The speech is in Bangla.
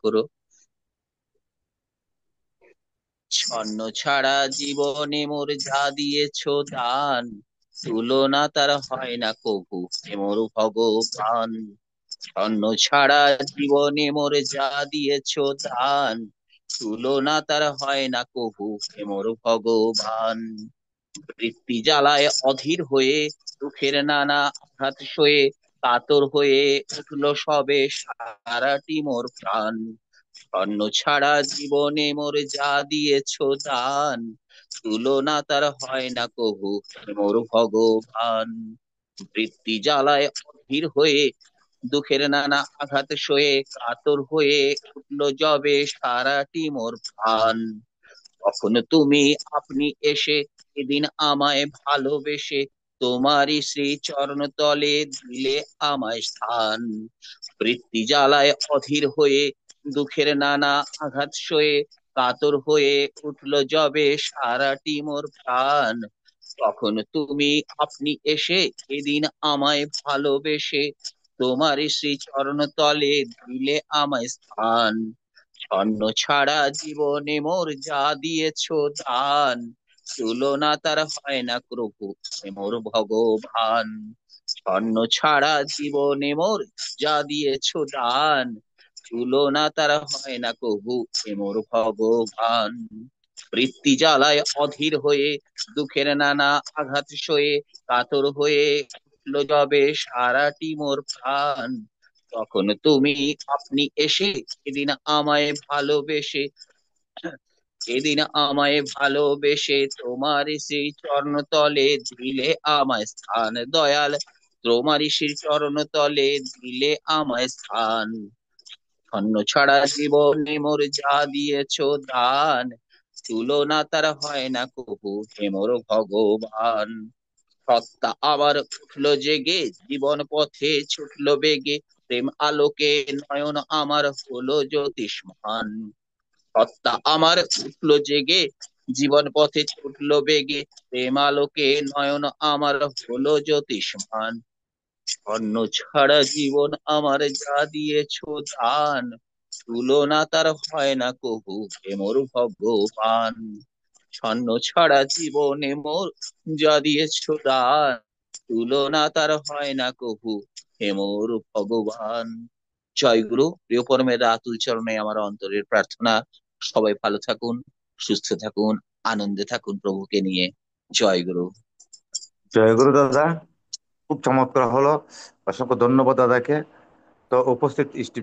করো। স্বর্ণ ছাড়া জীবনে মোর যা দিয়েছো দান, তুলনা তার হয় না কভু, হে মোর ভগবান। স্বর্ণ ছাড়া জীবনে মোর যা দিয়েছো দান, তুলনা তার হয় না কভু, হে মোর ভগবান। বৃত্তি জ্বালায় অধীর হয়ে, দুঃখের নানা আঘাত সয়ে, কাতর হয়ে উঠলো সবে সারাটি মোর প্রাণ। স্বর্ণ ছাড়া জীবনে মোর যা দিয়েছো দান, তুলনা তার হয় না কভু, হে মোর ভগবান। বৃত্তি জ্বালায় অধীর হয়ে, দুঃখের নানা আঘাত সয়ে, কাতর হয়ে উঠলো যবে সারাটি মোর প্রাণ। তখন তুমি আপনি এসে এদিন আমায় ভালোবেসে, তোমারই শ্রী চরণ তলে দিলে আমায় স্থান। বৃত্তি জ্বালায় অধীর হয়ে, দুঃখের নানা আঘাত সয়ে, কাতর হয়ে উঠলো যবে সারাটি মোর প্রাণ। তখন তুমি আপনি এসে এদিন আমায় ভালোবেসে, তোমারই শ্রী চরণ তলে দিলে আমায় স্থান। স্বর্ণ ছাড়া জীবনে মোর যা দিয়েছো দান, তুলনা তার হয় না প্রভু, হে মোর ভগবান। স্বর্ণ ছাড়া জীবনে মোর যা দিয়েছো দান, তুলনা তার হয় না কভু, হে মোর ভগবান। বৃত্তি জ্বালায় অধীর হয়ে, দুঃখের নানা আঘাত সয়ে, কাতর হয়ে উঠলো যবে সারাটি মোর প্রাণ। তখন তুমি আপনি এসে এদিন আমায় ভালোবেসে, এদিন আমায় ভালোবেসে তোমার সেই চরণ তলে দিলে আমায় স্থান। দয়াল, তোমারই সেই চরণ তলে দিলে আমায় স্থান। ধন্য ছাড়া জীবনে মোর যা দিয়েছো দান, তুলনা তার হয় না কভু, হে মোর ভগবান। সত্তা আবার উঠলো জেগে, জীবন পথে ছুটলো বেগে, প্রেম আলোকে নয়ন আমার হলো জ্যোতিষ্মান। সত্তা আমার উঠলো জেগে, জীবন পথে ছুটলো বেগে, প্রেম আলোকে নয়ন আমার হলো জ্যোতিষ্মান। স্বর্ণ ছাড়া জীবন আমার যা দিয়েছো দান, তুলনা তার হয় না কভু, হে মোর ভগবান। স্বর্ণ ছাড়া জীবনে মোর যা দিয়েছো দান, তুলনা তার হয় না কভু, হে মোর ভগবান। জয় গুরু। প্রিয় পরমের আতুল চরণে আমার অন্তরের প্রার্থনা, সবাই ভালো থাকুন, সুস্থ থাকুন, আনন্দে থাকুন প্রভুকে নিয়ে। জয় গুরু। জয়গুরু দাদা, খুব চমৎকার হলো। অসংখ্য ধন্যবাদ দাদাকে। তো উপস্থিত ইষ্ট